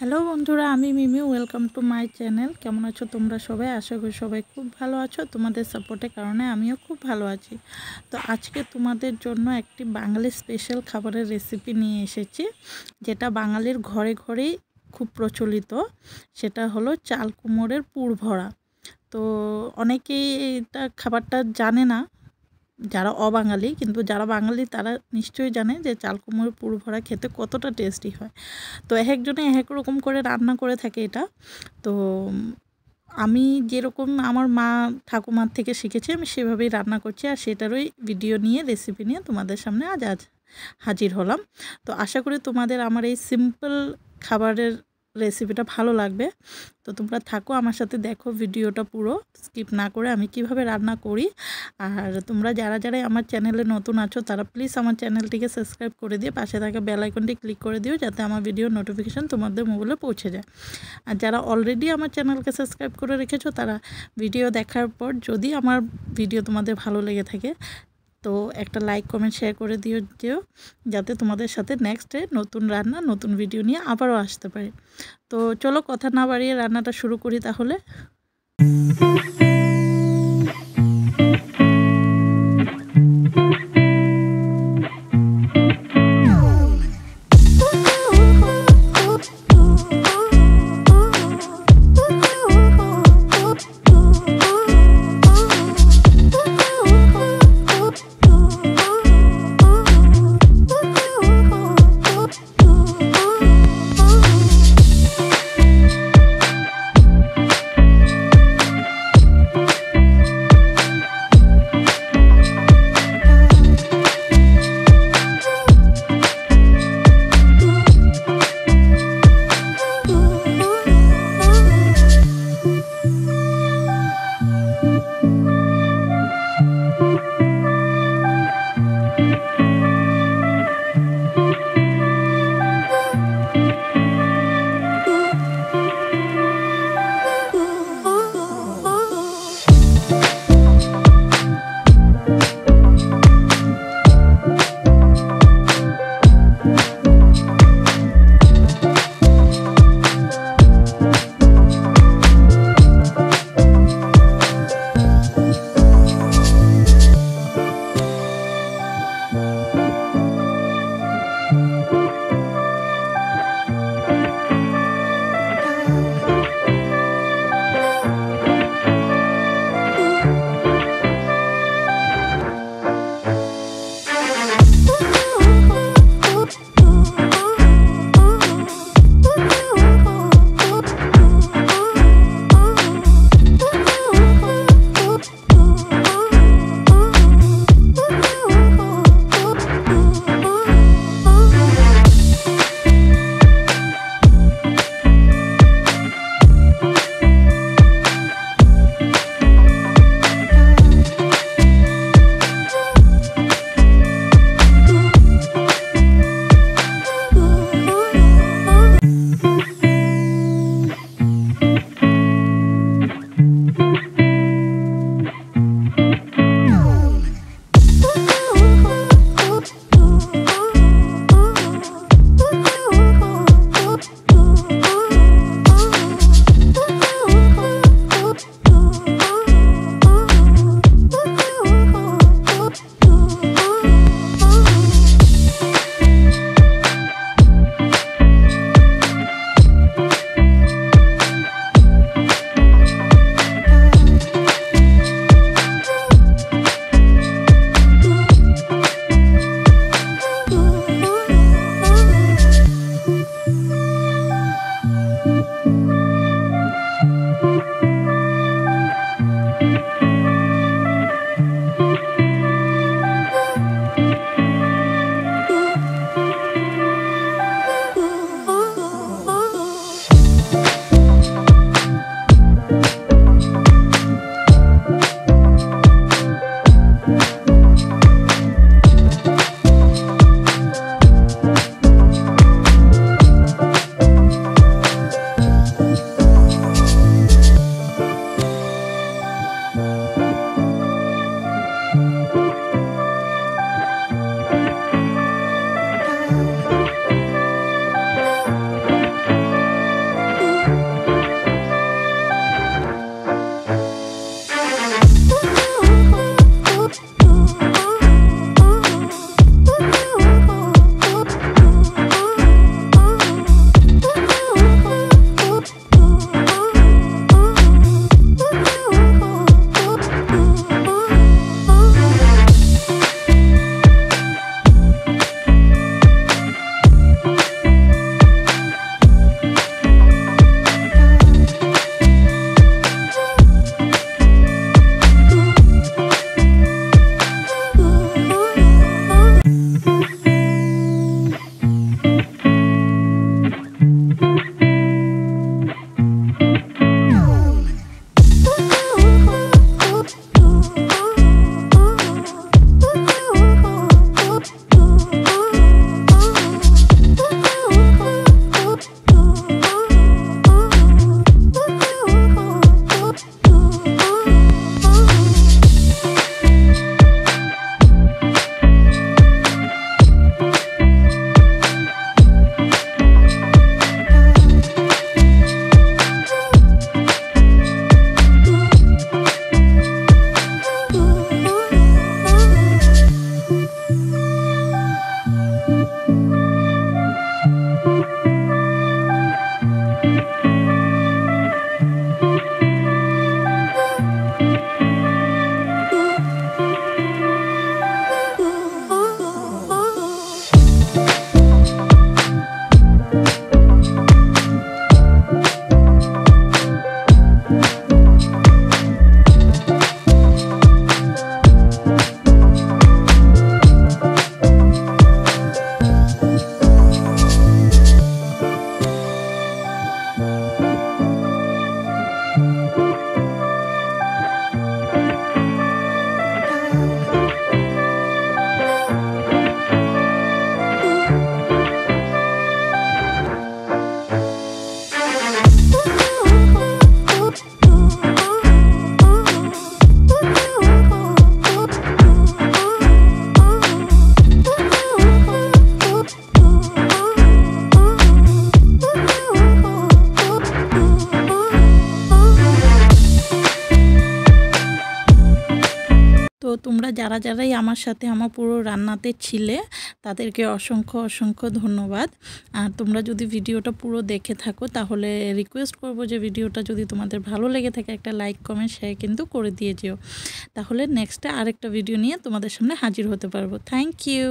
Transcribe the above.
Hello বন্ধুরা, আমি Mimi. Welcome to my channel. কেমন আছো তোমরা সবাই? আশা করি সবাই খুব ভালো আছো। তোমাদের সাপোর্টের কারণে আমিও খুব ভালো আছি। তো আজকে তোমাদের জন্য একটি বাঙালি স্পেশাল খাবারের রেসিপি নিয়ে এসেছি, যেটা বাঙালির ঘরে ঘরেই খুব প্রচলিত। সেটা হলো চাল কুমড়োর পুর ভরা। তো অনেকেই এটা খাবারটা জানে না, যারা অবাঙালি, কিন্তু যারা বাঙালি তারা নিশ্চয়ই জানে যে চাল কুমড়োর পুর ভরা খেতে কতটা টেস্টি হয়। তো একজনে এক রকম করে রান্না করে থাকে এটা। তো আমি যেরকম আমার মা ঠাকুমার থেকে শিখেছি, আমি সেভাবেই রান্না করছি, আর সেটারই ভিডিও নিয়ে রেসিপি নিয়ে তোমাদের সামনে আজ হাজির হলাম। তো আশা করি তোমাদের আমার এই সিম্পল খাবারের রেসিপিটা ভালো লাগবে। তো তোমরা থাকো আমার সাথে, দেখো ভিডিওটা পুরো স্কিপ না করে আমি কিভাবে রান্না করি। আর তোমরা যারা যারা আমার চ্যানেলে নতুন আছো তারা প্লিজ আমার চ্যানেলটিকে সাবস্ক্রাইব করে দিয়ে পাশে থাকা বেল আইকনটি ক্লিক করে দিও, যাতে আমার ভিডিও নোটিফিকেশান তোমাদের মোবাইলে পৌঁছে যায়। আর যারা অলরেডি আমার চ্যানেলকে সাবস্ক্রাইব করে রেখেছো তারা ভিডিও দেখার পর যদি আমার ভিডিও তোমাদের ভালো লেগে থাকে তো একটা লাইক কমেন্ট শেয়ার করে দিও, যাতে তোমাদের সাথে নেক্সটে নতুন রান্না নতুন ভিডিও নিয়ে আবারও আসতে পারি। তো চলো কথা না বাড়িয়ে রান্নাটা শুরু করি তাহলে। তোমরা যারাই আমার সাথে আমার পুরো রান্নাতে ছিলে তাদেরকে অসংখ্য ধন্যবাদ। আর তোমরা যদি ভিডিওটা পুরো দেখে থাকো তাহলে রিকোয়েস্ট করব যে ভিডিওটা যদি তোমাদের ভালো লেগে থাকে একটা লাইক কমেন্ট শেয়ার কিন্তু করে দিয়ে যেও। তাহলে নেক্সটে আরেকটা ভিডিও নিয়ে তোমাদের সামনে হাজির হতে পারবো। Thank you.